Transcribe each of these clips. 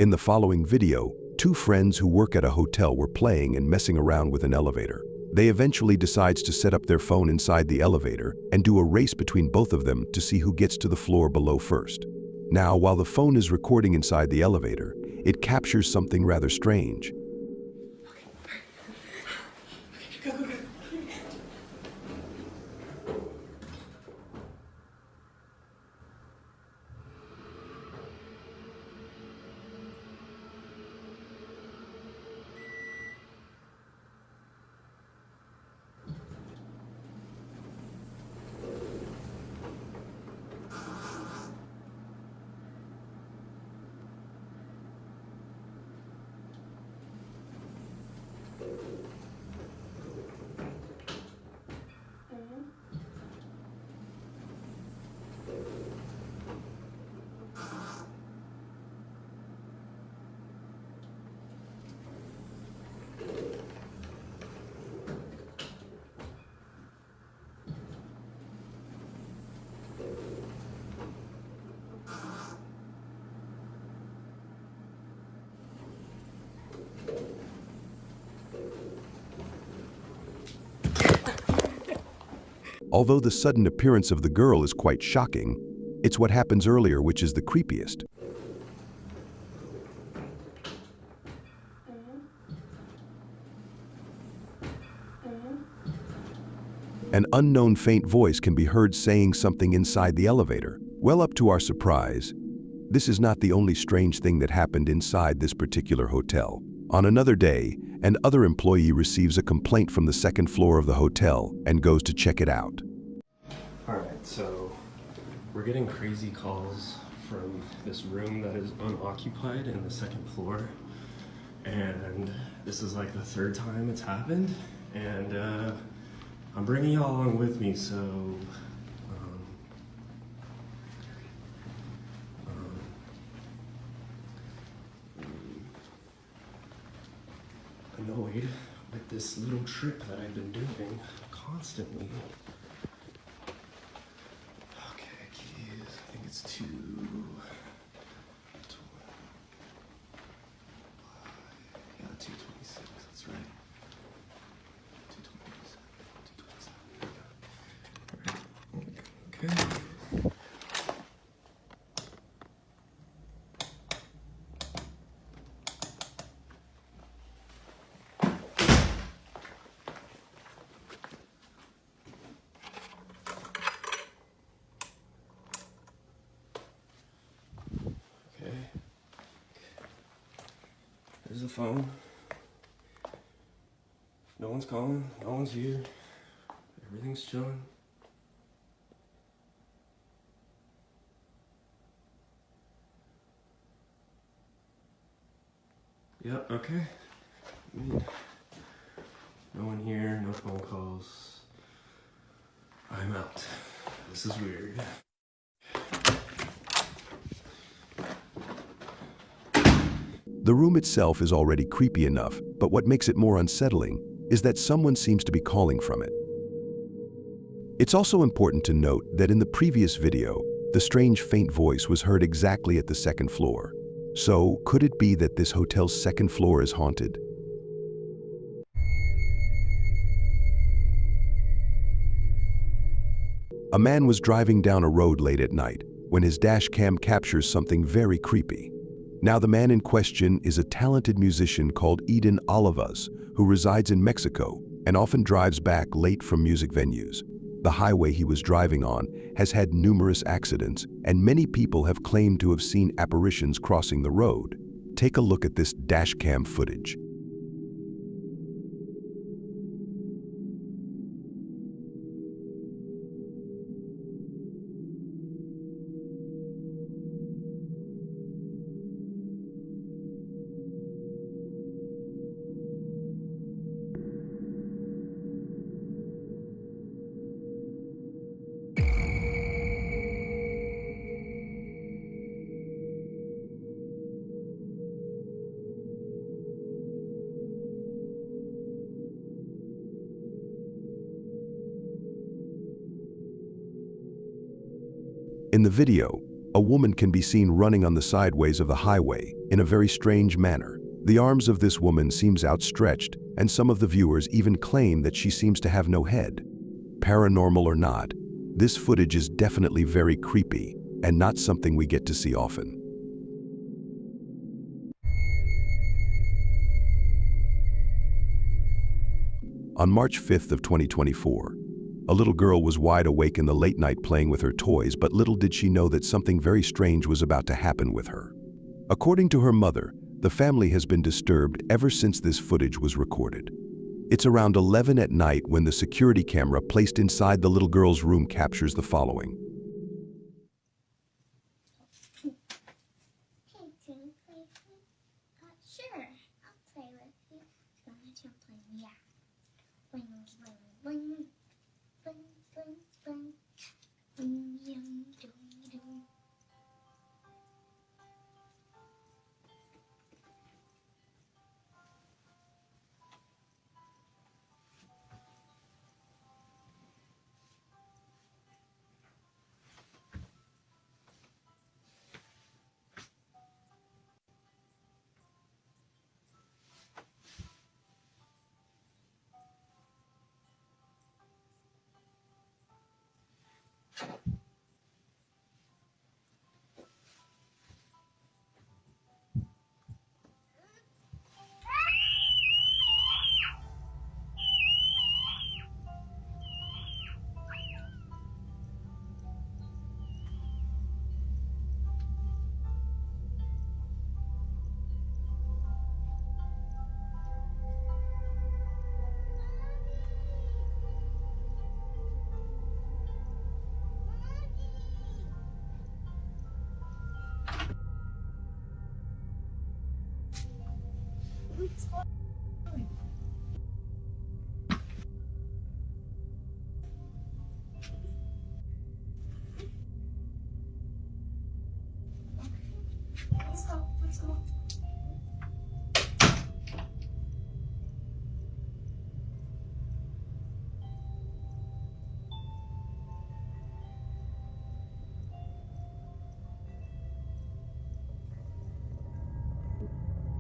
In the following video, two friends who work at a hotel were playing and messing around with an elevator. They eventually decides to set up their phone inside the elevator and do a race between both of them to see who gets to the floor below first. Now, while the phone is recording inside the elevator, it captures something rather strange. Although the sudden appearance of the girl is quite shocking, it's what happens earlier which is the creepiest. An unknown faint voice can be heard saying something inside the elevator. Well, up to our surprise, this is not the only strange thing that happened inside this particular hotel. On another day, an other employee receives a complaint from the second floor of the hotel and goes to check it out. Alright, so we're getting crazy calls from this room that is unoccupied in the second floor, and this is like the third time it's happened, and I'm bringing y'all along with me, so annoyed with this little trip that I've been doing constantly. Okay, keys, I think it's 2. Yeah, 226, that's right. 227, 227. Alright, okay. There's the phone. No one's calling, no one's here. Everything's chilling. Yep, okay. I mean, no one here, no phone calls. I'm out. This is weird. The room itself is already creepy enough, but what makes it more unsettling is that someone seems to be calling from it. It's also important to note that in the previous video, the strange faint voice was heard exactly at the second floor. So, could it be that this hotel's second floor is haunted? A man was driving down a road late at night when his dash cam captures something very creepy. Now, the man in question is a talented musician called Eden Olivas, who resides in Mexico and often drives back late from music venues. The highway he was driving on has had numerous accidents, and many people have claimed to have seen apparitions crossing the road. Take a look at this dashcam footage. In the video, A woman can be seen running on the sideways of the highway in a very strange manner. The arms of this woman seems outstretched, and some of the viewers even claim that she seems to have no head. Paranormal or not, this footage is definitely very creepy and not something we get to see often. On March 5th of 2024, a little girl was wide awake in the late night playing with her toys, but little did she know that something very strange was about to happen with her. According to her mother, the family has been disturbed ever since this footage was recorded. It's around 11 at night when the security camera placed inside the little girl's room captures the following. Hey, can you play with me? Sure, I'll play with you. I'm gonna let you play. Yeah. Bling, bling, bling. Bling, bling, bling. Bling, yum, doo, doo. What's going on? Let's go, let's go.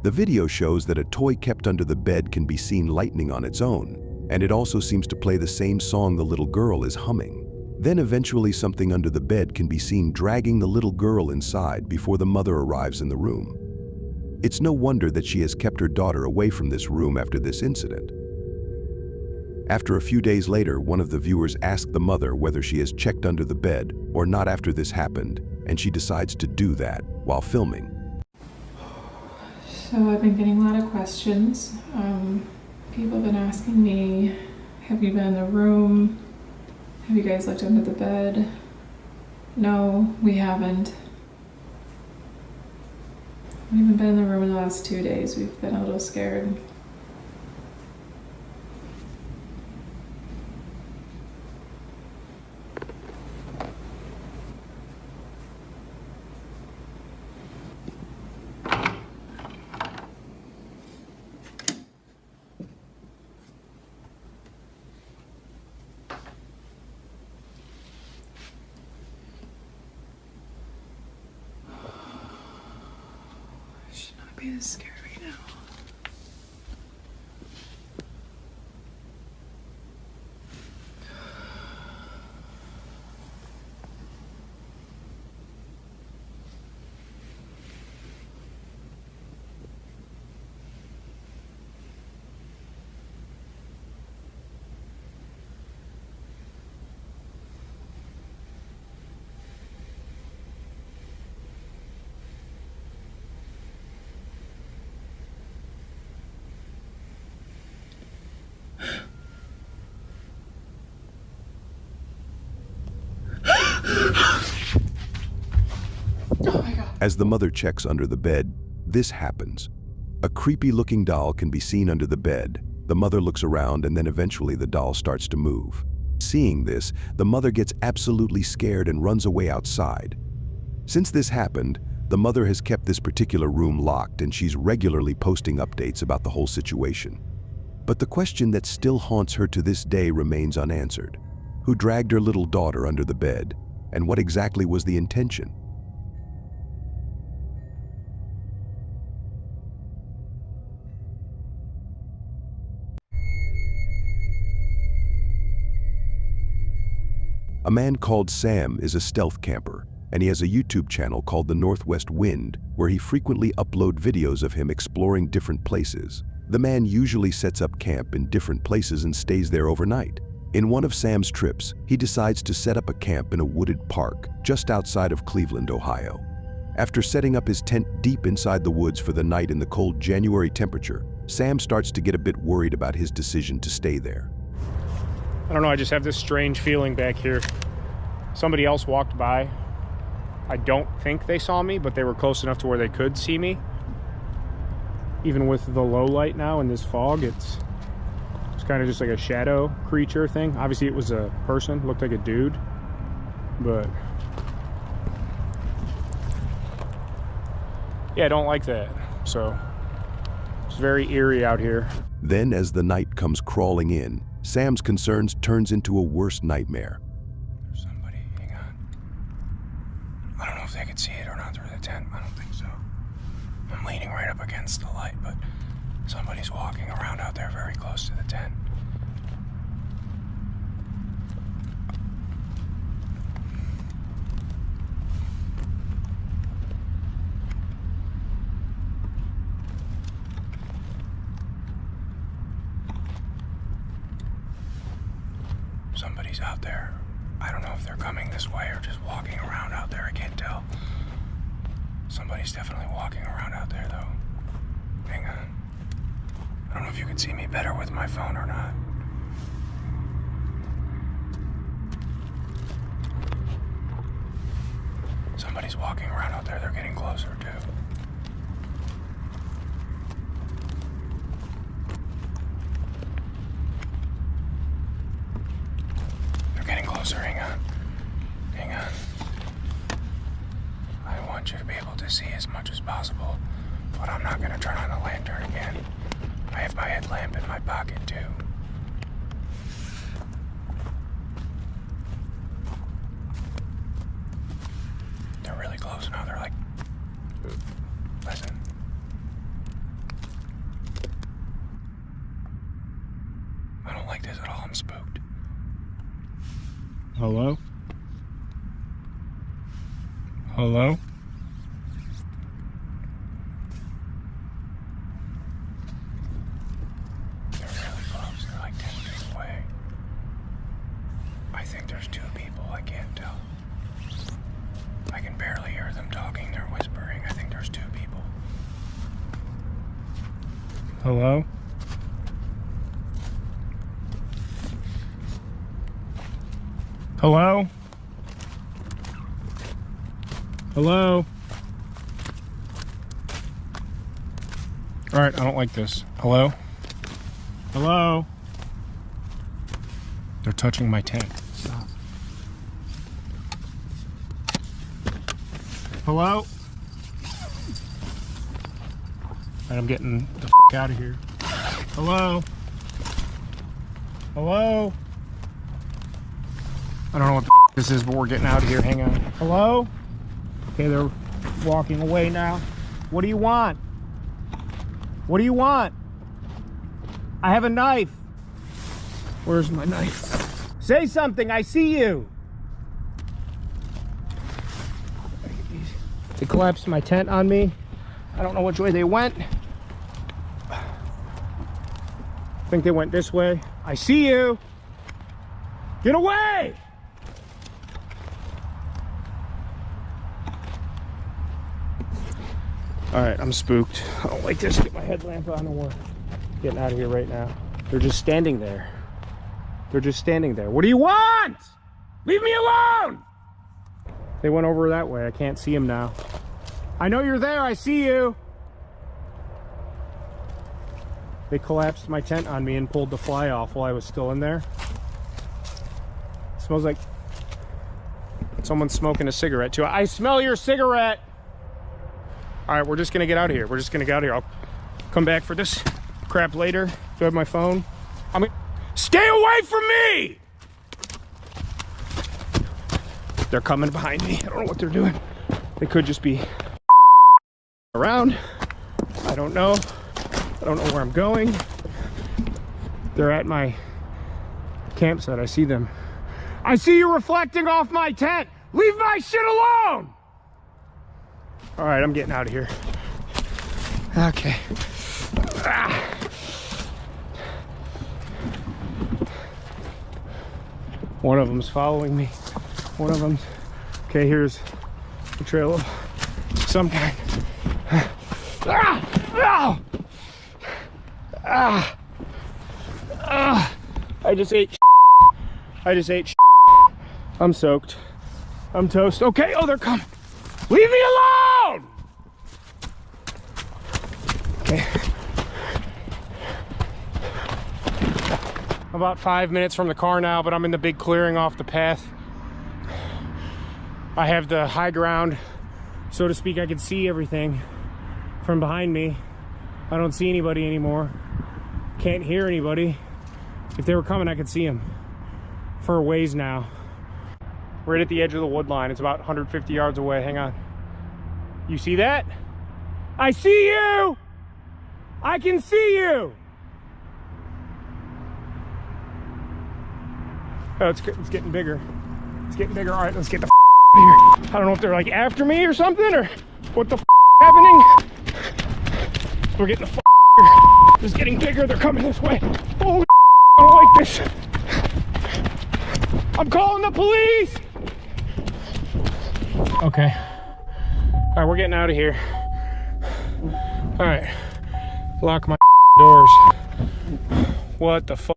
The video shows that a toy kept under the bed can be seen lightning on its own, and it also seems to play the same song the little girl is humming. Then eventually something under the bed can be seen dragging the little girl inside before the mother arrives in the room. It's no wonder that she has kept her daughter away from this room after this incident. After a few days later, one of the viewers asked the mother whether she has checked under the bed or not after this happened, and she decides to do that while filming. So I've been getting a lot of questions. People have been asking me, have you been in the room? Have you guys looked under the bed? No, we haven't. We haven't been in the room in the last 2 days. We've been a little scared. I should not be this scared right now. Oh my God. As the mother checks under the bed, this happens. A creepy-looking doll can be seen under the bed. The mother looks around and then eventually the doll starts to move. Seeing this, the mother gets absolutely scared and runs away outside. Since this happened, the mother has kept this particular room locked and she's regularly posting updates about the whole situation. But the question that still haunts her to this day remains unanswered. Who dragged her little daughter under the bed? And what exactly was the intention? A man called Sam is a stealth camper, and he has a YouTube channel called The Northwest Wind, where he frequently uploads videos of him exploring different places. The man usually sets up camp in different places and stays there overnight. In one of Sam's trips, he decides to set up a camp in a wooded park just outside of Cleveland, Ohio. After setting up his tent deep inside the woods for the night in the cold January temperature, Sam starts to get a bit worried about his decision to stay there. I don't know, I just have this strange feeling back here. Somebody else walked by. I don't think they saw me, but they were close enough to where they could see me. Even with the low light now in this fog, it's kind of just like a shadow creature thing. Obviously it was a person, looked like a dude, but yeah, I don't like that. So it's very eerie out here. Then, as the night comes crawling in, Sam's concerns turns into a worse nightmare. There's somebody, hang on. I don't know if they could see it or not through the tent. I don't think so. I'm leaning right up against the light, but somebody's walking around out there very close to the tent. Somebody's out there. I don't know if they're coming this way or just walking around out there. I can't tell. Somebody's definitely walking around out there, though. Hang on. I don't know if you can see me better with my phone or not. Somebody's walking around out there. They're getting closer, too. Closer, hang on. Hang on. I want you to be able to see as much as possible, but I'm not gonna turn on the lantern again. I have my headlamp in my pocket too. They're really close now. They're like, listen. I don't like this at all. I'm spooked. Hello? Hello? They're really close. They're like 10 feet away. I think there's two people. I can't tell. I can barely hear them talking. They're whispering. I think there's two people. Hello? Hello? Hello? All right, I don't like this. Hello? Hello? They're touching my tent. Stop. Hello? All right, I'm getting the f*** out of here. Hello? Hello? I don't know what the f this is, but we're getting out of here. Hang on. Hello? Okay, they're walking away now. What do you want? What do you want? I have a knife. Where's my knife? Say something, I see you. They collapsed my tent on me. I don't know which way they went. I think they went this way. I see you. Get away! All right, I'm spooked. I don't like this. Get my headlamp on and we're getting out of here right now. They're just standing there. They're just standing there. What do you want? Leave me alone! They went over that way. I can't see them now. I know you're there. I see you. They collapsed my tent on me and pulled the fly off while I was still in there. It smells like someone's smoking a cigarette too. I smell your cigarette. All right, we're just gonna get out of here. We're just gonna get out of here. I'll come back for this crap later. Do I have my phone? Stay away from me! They're coming behind me. I don't know what they're doing. They could just be around. I don't know. I don't know where I'm going. They're at my campsite. I see them. I see you reflecting off my tent. Leave my shit alone! All right, I'm getting out of here. Okay. Ah. One of them's following me. One of them's... Okay, here's a trail of some kind. Ah! Ah! Ah! Ah! I just ate. I just ate. I'm soaked. I'm toast. Okay. Oh, they're coming. Leave me alone. Okay. About 5 minutes from the car now, but I'm in the big clearing off the path. I have the high ground, so to speak. I can see everything from behind me. I don't see anybody anymore. Can't hear anybody. If they were coming, I could see them for a ways now. Right at the edge of the wood line. It's about 150 yards away. Hang on. You see that? I see you! I can see you! Oh, it's getting bigger. It's getting bigger. All right, let's get the out of here. I don't know if they're like after me or something, or what the happening. We're getting the here. It's getting bigger. They're coming this way. Holy I don't like this. I'm calling the police. Okay. All right, we're getting out of here. All right. Lock my doors. What the fuck?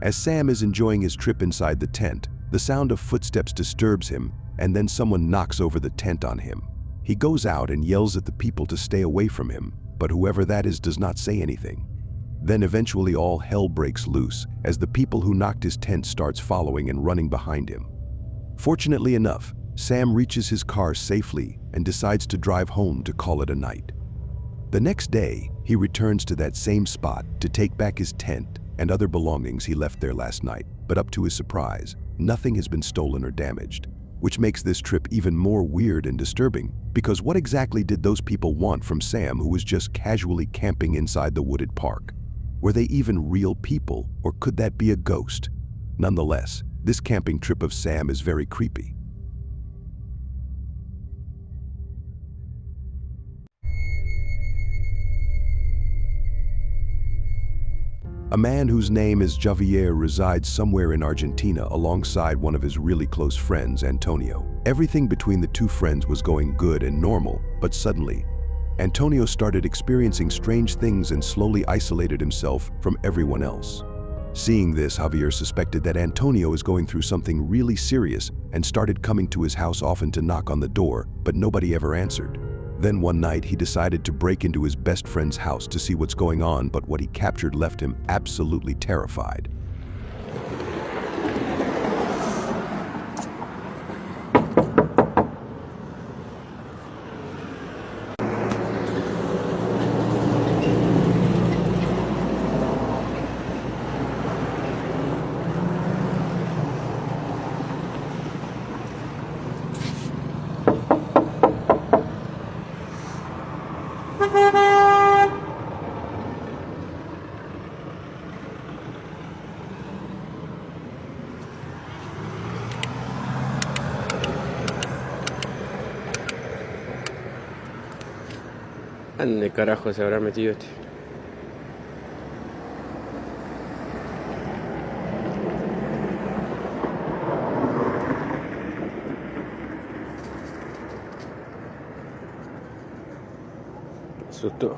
As Sam is enjoying his trip inside the tent, the sound of footsteps disturbs him, and then someone knocks over the tent on him. He goes out and yells at the people to stay away from him, but whoever that is does not say anything. Then eventually all hell breaks loose as the people who knocked his tent starts following and running behind him. Fortunately enough, Sam reaches his car safely and decides to drive home to call it a night. The next day, he returns to that same spot to take back his tent and other belongings he left there last night, but up to his surprise, nothing has been stolen or damaged, which makes this trip even more weird and disturbing, because what exactly did those people want from Sam, who was just casually camping inside the wooded park? Were they even real people, or could that be a ghost? Nonetheless, this camping trip of Sam is very creepy. A man whose name is Javier resides somewhere in Argentina alongside one of his really close friends, Antonio. Everything between the two friends was going good and normal, but suddenly, Antonio started experiencing strange things and slowly isolated himself from everyone else. Seeing this, Javier suspected that Antonio is going through something really serious and started coming to his house often to knock on the door, but nobody ever answered. Then one night he decided to break into his best friend's house to see what's going on, but what he captured left him absolutely terrified. ¿Dónde carajo se habrá metido este? Me asustó.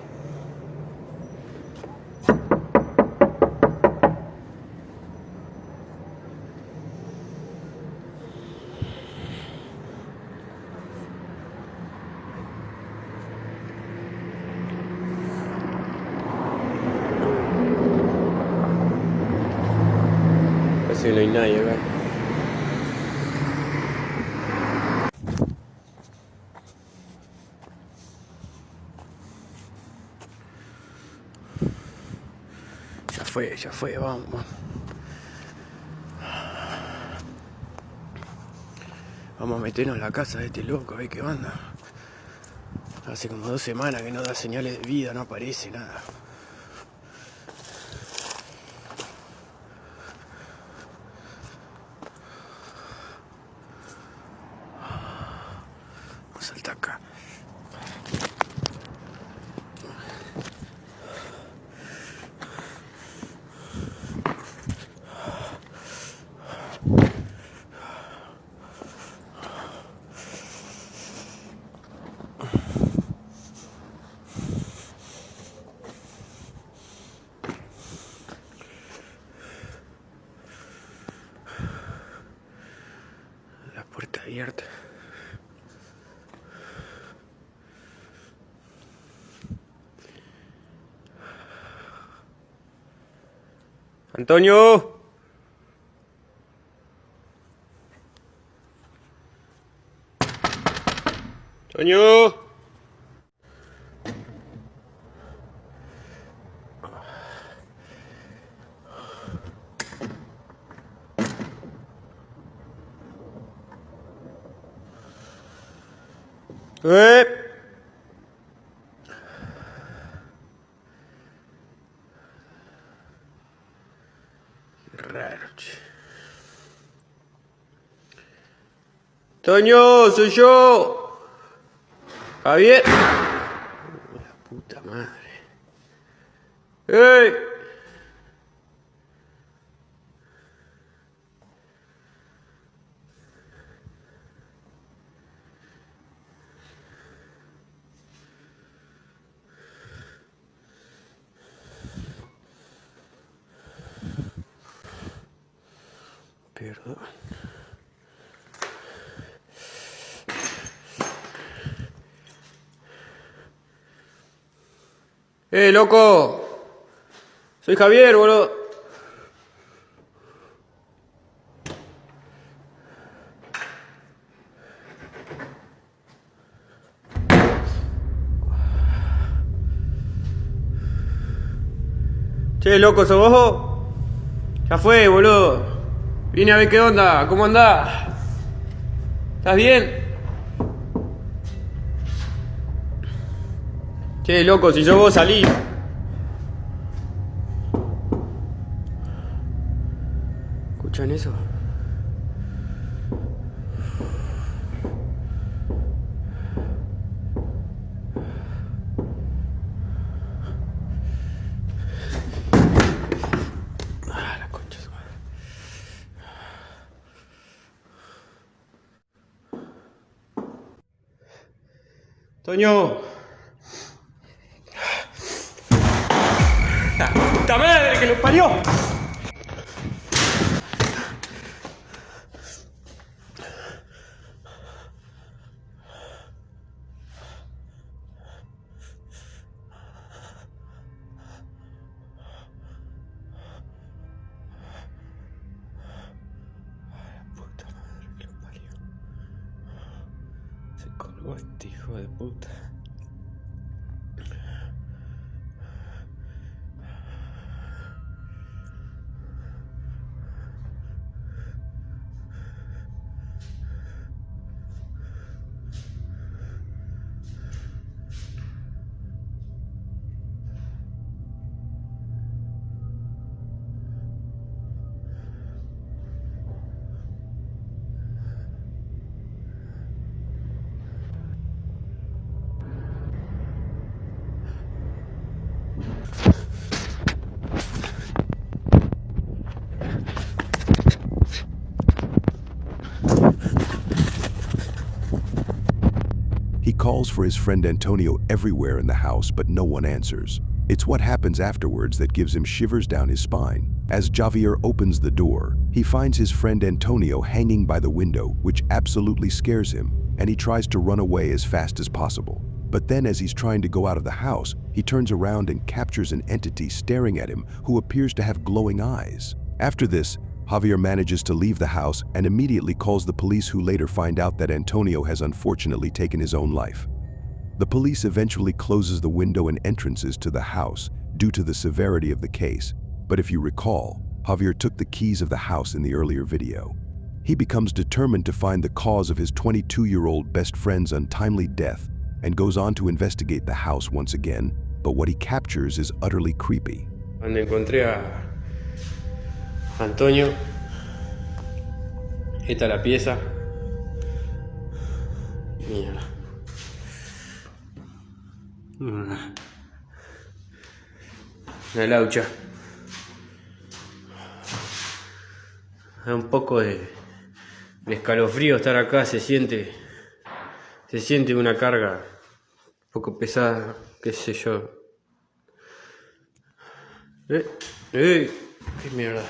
Casi no hay nadie acá. Ya fue, vamos. Vamos a meternos en la casa de este loco, a ver qué onda. Hace como 2 semanas que no da señales de vida, no aparece nada. salta acá. La puerta abierta. Antonio. Antonio. ¡Eh! Qué raro, che. Toño, soy yo. Javier. La puta madre. ¡Ey! Perdón. Loco. Soy Javier, boludo. Che, loco, ¿sos vos? Ya fue, boludo. Vine a ver qué onda, ¿cómo andás? ¿Estás bien? Che, loco, si sos vos salí. ¿Escuchan eso? Ah, la concha de su madre. Toño. ¡La puta madre que lo parió! Se colgó este hijo de puta. He calls for his friend Antonio everywhere in the house, but no one answers. It's what happens afterwards that gives him shivers down his spine. As Javier opens the door, he finds his friend Antonio hanging by the window, which absolutely scares him, and he tries to run away as fast as possible. But then as he's trying to go out of the house, he turns around and captures an entity staring at him who appears to have glowing eyes. After this, Javier manages to leave the house and immediately calls the police, who later find out that Antonio has unfortunately taken his own life. The police eventually closes the window and entrances to the house due to the severity of the case. But if you recall, Javier took the keys of the house in the earlier video. He becomes determined to find the cause of his 22-year-old best friend's untimely death and goes on to investigate the house once again, but what he captures is utterly creepy. Cuando encontré a Antonio, esta es la pieza. Mira. Una laucha. Da un poco de escalofrío estar acá, se siente una carga un poco pesada, qué sé yo. ¡Qué mierda!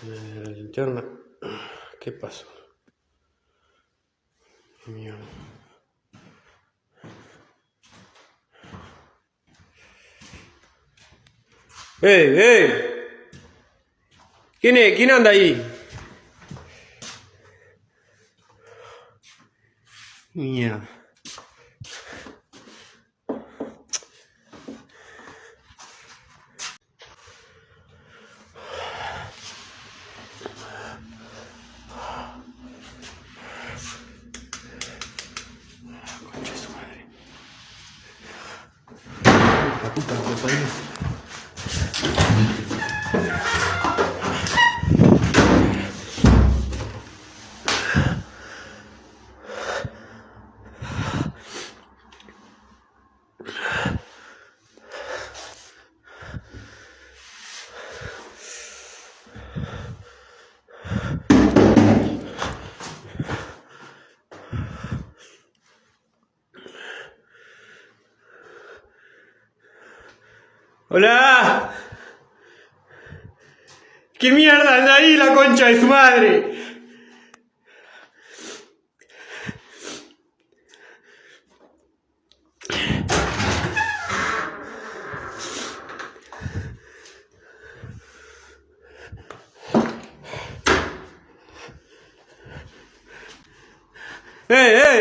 La linterna. ¿Qué pasó? ¡Qué mierda! ¡Ey! ¿Quién anda ahí? Mierda. Concha de su madre. La puta que me parió. ¡Hola! ¿Qué mierda anda ahí, la concha de su madre? ¡Ey!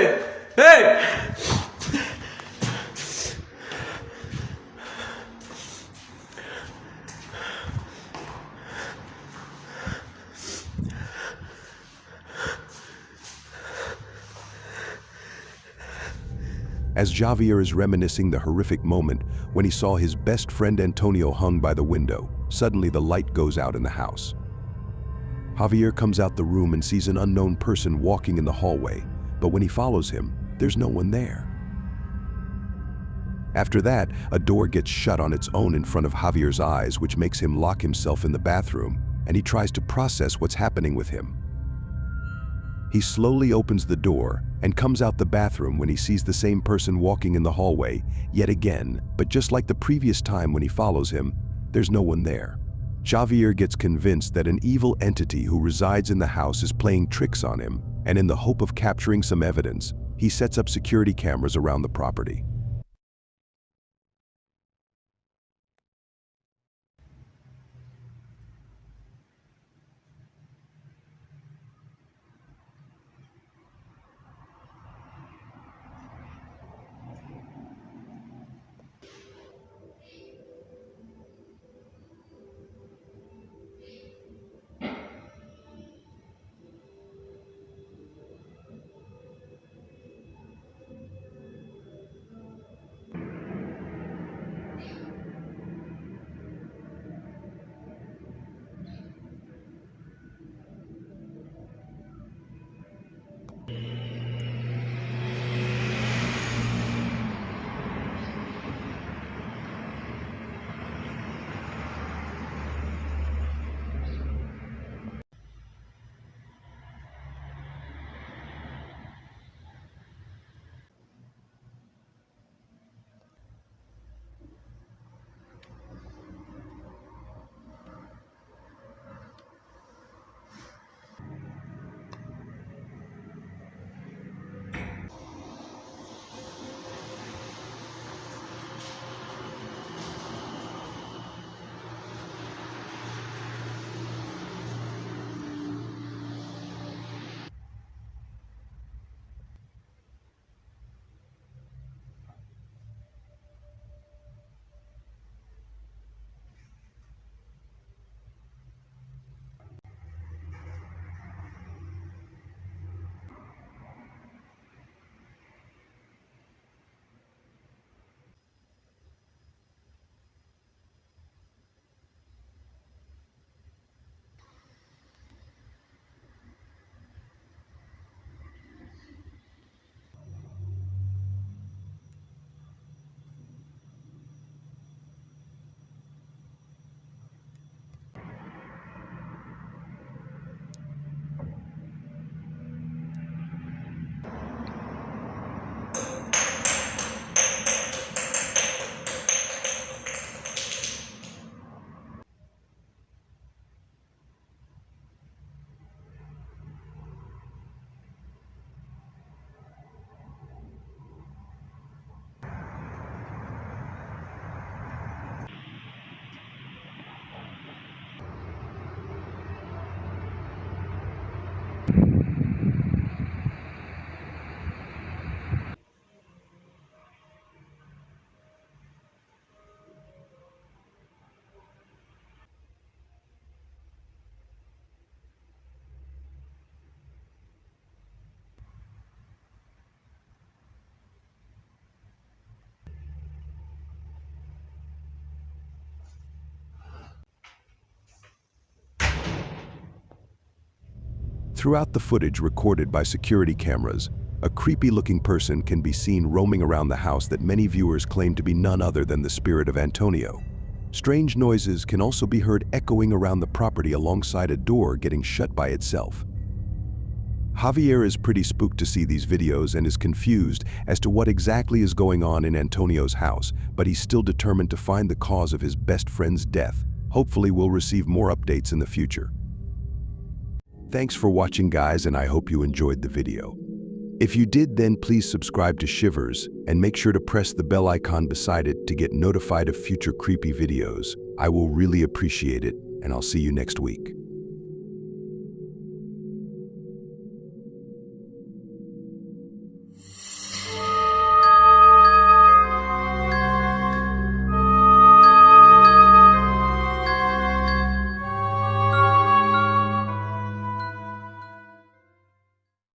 As Javier is reminiscing the horrific moment when he saw his best friend Antonio hung by the window, suddenly the light goes out in the house. Javier comes out the room and sees an unknown person walking in the hallway, but when he follows him, there's no one there. After that, a door gets shut on its own in front of Javier's eyes, which makes him lock himself in the bathroom, and he tries to process what's happening with him. He slowly opens the door and comes out the bathroom when he sees the same person walking in the hallway yet again, but just like the previous time when he follows him, there's no one there. Javier gets convinced that an evil entity who resides in the house is playing tricks on him, and in the hope of capturing some evidence, he sets up security cameras around the property. Throughout the footage recorded by security cameras, a creepy-looking person can be seen roaming around the house that many viewers claim to be none other than the spirit of Antonio. Strange noises can also be heard echoing around the property alongside a door getting shut by itself. Javier is pretty spooked to see these videos and is confused as to what exactly is going on in Antonio's house, but he's still determined to find the cause of his best friend's death. Hopefully we'll receive more updates in the future. Thanks for watching, guys, and I hope you enjoyed the video. If you did, then please subscribe to Shivers and make sure to press the bell icon beside it to get notified of future creepy videos. I will really appreciate it, and I'll see you next week.